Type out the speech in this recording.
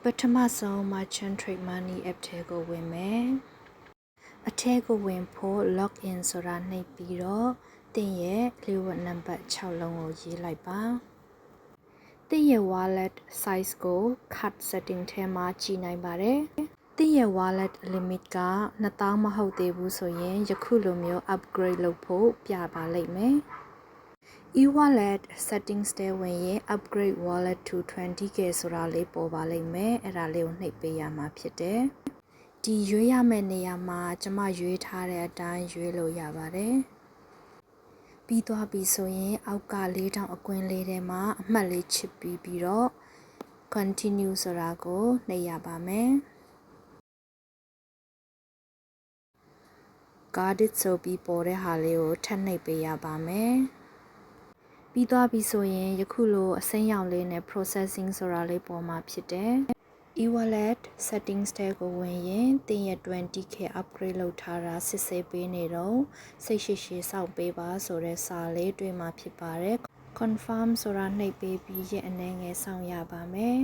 ပထမဆုံး Merchant Trade Money App ထဲကိုဝင်မယ်အထဲကိုဝင်ဖို့ login ဆိုတာနှိပ်ပြီးတော့သင်ရဲ့လျှို့ဝှက်နံပါတ်6လုံးကိုရေးလိုက်ပါသင်ရဲ့ wallet size ကို card setting ထဲမှာကြည့်နိုင်ပါတယ်သင်ရဲ့ wallet limit က2000မဟုတ်သေးဘူးဆိုရင်ယခုလိုမျိုး upgrade လုပ်ဖို့ပြပါလိမ့်မယ်e-wallet settings ထဲဝင်ရင် upgrade wallet to 20k ဆိုတာလေးပေါ်ပါလိမ့်မယ်အဲ့ဒါလေးကိုနှိပ်ပေးရမှာဖြစ်တယ်ဒီရွေးရမယ့်နေရာမှာကျွန်မရွေးထားတဲ့အတိုင်းရွေးလို့ရပါတယ်ပြီးသွားပြီဆိုရင်အောက်က4000အကွင်းလေးထဲမှာအမှတ်လေးချစ်ပြီးတော့ continue ဆိုတာကိုနှိပ်ရပါမယ်guarded ဆိုပြီးပေါ်တဲ့ဟာလေးကိုထပ်နှိပ်ပေးရပါမယ်ပြီးသွားပြီဆိုရင်ယခုလိုအစိမ်းရောင်လေးနဲ့ processing ဆိုတာလေးပေါ်မှာဖြစ်တယ် e-wallet settings ထဲကိုဝင်ရင်သင်ရဲ့ 20k upgrade လုပ်ထားတာစစ်ဆေးပေးနေတော့စိတ်ရှိရှိစောင့်ပေးပါဆိုတဲ့စာလေးတွေ့မှာဖြစ်ပါတယ် confirm ဆိုတာနှိပ်ပေးပြီးရဲ့အနေငယ်စောင့်ရပါမယ်